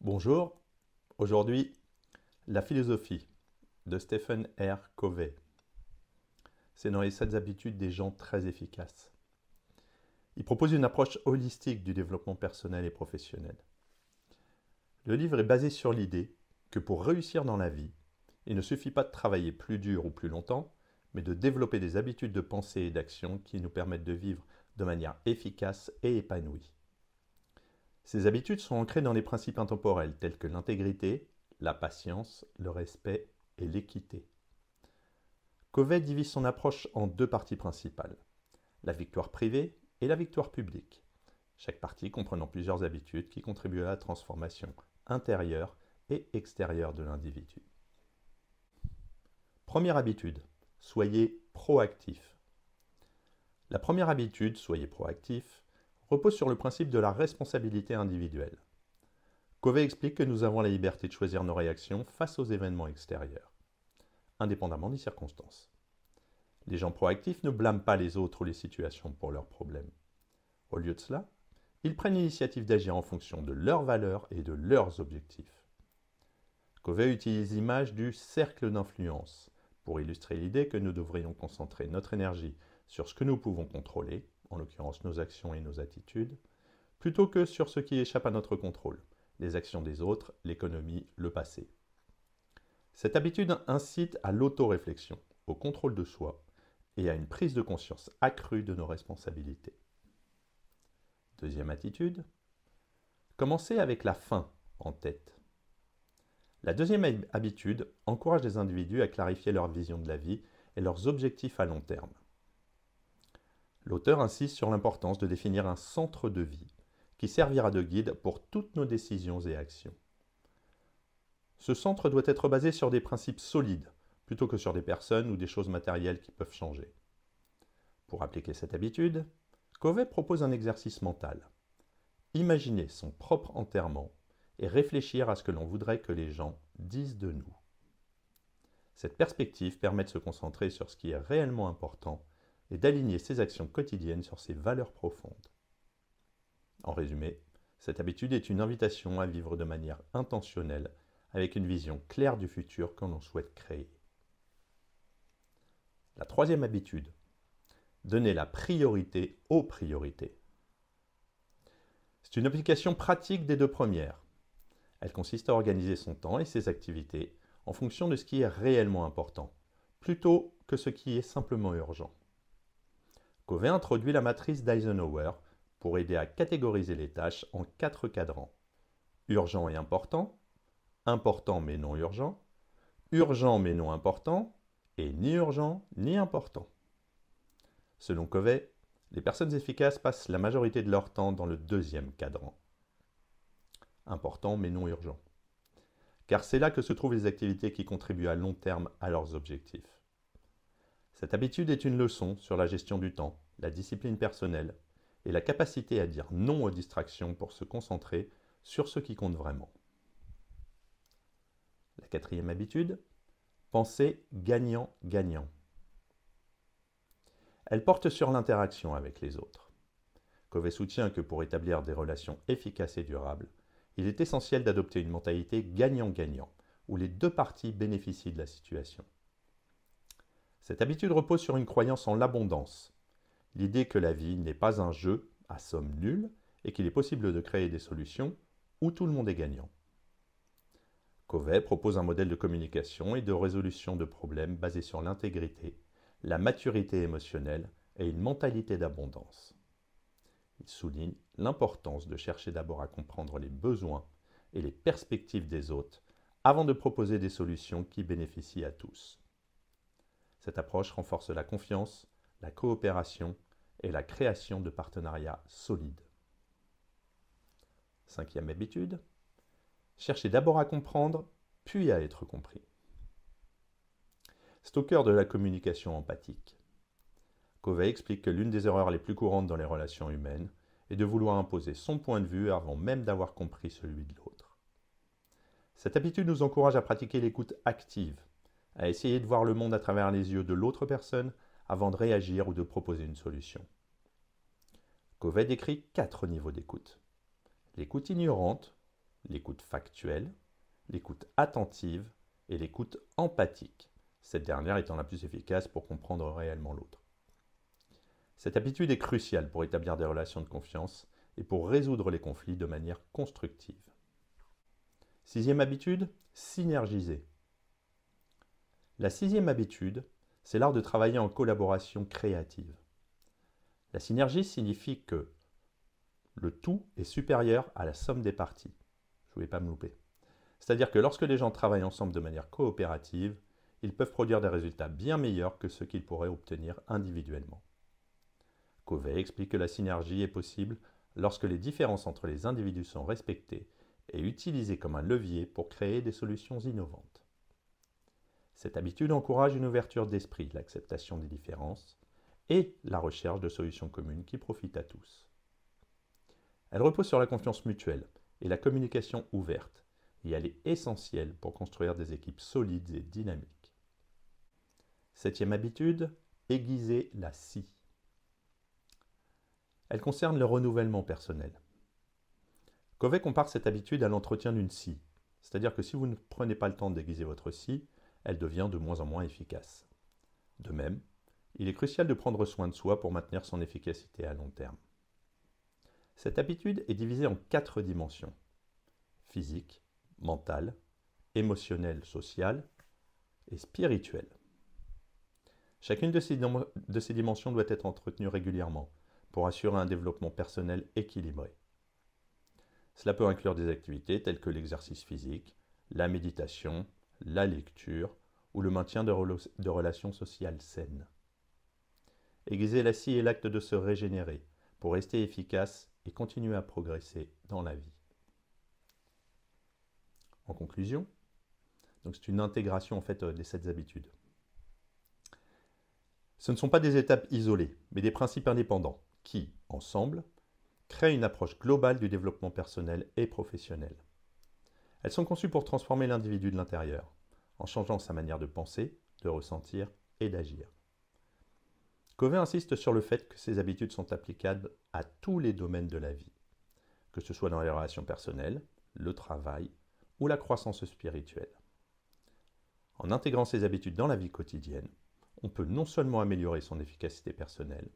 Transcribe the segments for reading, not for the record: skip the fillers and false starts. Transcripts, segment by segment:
Bonjour, aujourd'hui, la philosophie de Stephen R. Covey. C'est dans les 7 habitudes des gens très efficaces. Il propose une approche holistique du développement personnel et professionnel. Le livre est basé sur l'idée que pour réussir dans la vie, il ne suffit pas de travailler plus dur ou plus longtemps, mais de développer des habitudes de pensée et d'action qui nous permettent de vivre de manière efficace et épanouie. Ces habitudes sont ancrées dans des principes intemporels tels que l'intégrité, la patience, le respect et l'équité. Covey divise son approche en deux parties principales, la victoire privée et la victoire publique, chaque partie comprenant plusieurs habitudes qui contribuent à la transformation intérieure et extérieure de l'individu. Première habitude, soyez proactif. La première habitude, soyez proactif, repose sur le principe de la responsabilité individuelle. Covey explique que nous avons la liberté de choisir nos réactions face aux événements extérieurs, indépendamment des circonstances. Les gens proactifs ne blâment pas les autres ou les situations pour leurs problèmes. Au lieu de cela, ils prennent l'initiative d'agir en fonction de leurs valeurs et de leurs objectifs. Covey utilise l'image du cercle d'influence pour illustrer l'idée que nous devrions concentrer notre énergie sur ce que nous pouvons contrôler, en l'occurrence nos actions et nos attitudes, plutôt que sur ce qui échappe à notre contrôle, les actions des autres, l'économie, le passé. Cette habitude incite à l'autoréflexion, au contrôle de soi et à une prise de conscience accrue de nos responsabilités. Deuxième attitude, commencez avec la fin en tête. La deuxième habitude encourage les individus à clarifier leur vision de la vie et leurs objectifs à long terme. L'auteur insiste sur l'importance de définir un centre de vie qui servira de guide pour toutes nos décisions et actions. Ce centre doit être basé sur des principes solides, plutôt que sur des personnes ou des choses matérielles qui peuvent changer. Pour appliquer cette habitude, Covey propose un exercice mental. Imaginez son propre enterrement et réfléchir à ce que l'on voudrait que les gens disent de nous. Cette perspective permet de se concentrer sur ce qui est réellement important et d'aligner ses actions quotidiennes sur ses valeurs profondes. En résumé, cette habitude est une invitation à vivre de manière intentionnelle avec une vision claire du futur que l'on souhaite créer. La troisième habitude, donner la priorité aux priorités. C'est une application pratique des deux premières. Elle consiste à organiser son temps et ses activités en fonction de ce qui est réellement important, plutôt que ce qui est simplement urgent. Covey introduit la matrice d'Eisenhower pour aider à catégoriser les tâches en 4 cadrans. Urgent et important, important mais non urgent, urgent mais non important, et ni urgent ni important. Selon Covey, les personnes efficaces passent la majorité de leur temps dans le deuxième cadran. Important mais non urgent. Car c'est là que se trouvent les activités qui contribuent à long terme à leurs objectifs. Cette habitude est une leçon sur la gestion du temps, la discipline personnelle et la capacité à dire non aux distractions pour se concentrer sur ce qui compte vraiment. La quatrième habitude, penser gagnant-gagnant. Elle porte sur l'interaction avec les autres. Covey soutient que pour établir des relations efficaces et durables, il est essentiel d'adopter une mentalité gagnant-gagnant, où les deux parties bénéficient de la situation. Cette habitude repose sur une croyance en l'abondance, l'idée que la vie n'est pas un jeu à somme nulle et qu'il est possible de créer des solutions où tout le monde est gagnant. Covey propose un modèle de communication et de résolution de problèmes basé sur l'intégrité, la maturité émotionnelle et une mentalité d'abondance. Il souligne l'importance de chercher d'abord à comprendre les besoins et les perspectives des autres avant de proposer des solutions qui bénéficient à tous. Cette approche renforce la confiance, la coopération et la création de partenariats solides. Cinquième habitude, cherchez d'abord à comprendre, puis à être compris. C'est au cœur de la communication empathique. Covey explique que l'une des erreurs les plus courantes dans les relations humaines est de vouloir imposer son point de vue avant même d'avoir compris celui de l'autre. Cette habitude nous encourage à pratiquer l'écoute active, à essayer de voir le monde à travers les yeux de l'autre personne avant de réagir ou de proposer une solution. Covey décrit 4 niveaux d'écoute. L'écoute ignorante, l'écoute factuelle, l'écoute attentive et l'écoute empathique, cette dernière étant la plus efficace pour comprendre réellement l'autre. Cette habitude est cruciale pour établir des relations de confiance et pour résoudre les conflits de manière constructive. Sixième habitude, synergiser. La sixième habitude, c'est l'art de travailler en collaboration créative. La synergie signifie que le tout est supérieur à la somme des parties. Je ne vais pas me louper. C'est-à-dire que lorsque les gens travaillent ensemble de manière coopérative, ils peuvent produire des résultats bien meilleurs que ceux qu'ils pourraient obtenir individuellement. Covey explique que la synergie est possible lorsque les différences entre les individus sont respectées et utilisées comme un levier pour créer des solutions innovantes. Cette habitude encourage une ouverture d'esprit, l'acceptation des différences et la recherche de solutions communes qui profitent à tous. Elle repose sur la confiance mutuelle et la communication ouverte, et elle est essentielle pour construire des équipes solides et dynamiques. Septième habitude, aiguiser la scie. Elle concerne le renouvellement personnel. Covey compare cette habitude à l'entretien d'une scie, c'est-à-dire que si vous ne prenez pas le temps d'aiguiser votre scie, elle devient de moins en moins efficace. De même, il est crucial de prendre soin de soi pour maintenir son efficacité à long terme. Cette habitude est divisée en 4 dimensions: physique, mentale, émotionnelle, sociale et spirituelle. Chacune de ces dimensions doit être entretenue régulièrement pour assurer un développement personnel équilibré. Cela peut inclure des activités telles que l'exercice physique, la méditation, la lecture ou le maintien de relations sociales saines. Aiguiser la scie est l'acte de se régénérer pour rester efficace et continuer à progresser dans la vie. En conclusion, donc c'est une intégration en fait des 7 habitudes. Ce ne sont pas des étapes isolées, mais des principes indépendants qui, ensemble, créent une approche globale du développement personnel et professionnel. Elles sont conçues pour transformer l'individu de l'intérieur, en changeant sa manière de penser, de ressentir et d'agir. Covey insiste sur le fait que ces habitudes sont applicables à tous les domaines de la vie, que ce soit dans les relations personnelles, le travail ou la croissance spirituelle. En intégrant ces habitudes dans la vie quotidienne, on peut non seulement améliorer son efficacité personnelle,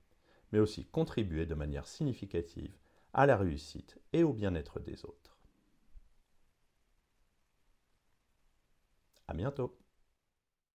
mais aussi contribuer de manière significative à la réussite et au bien-être des autres. À bientôt!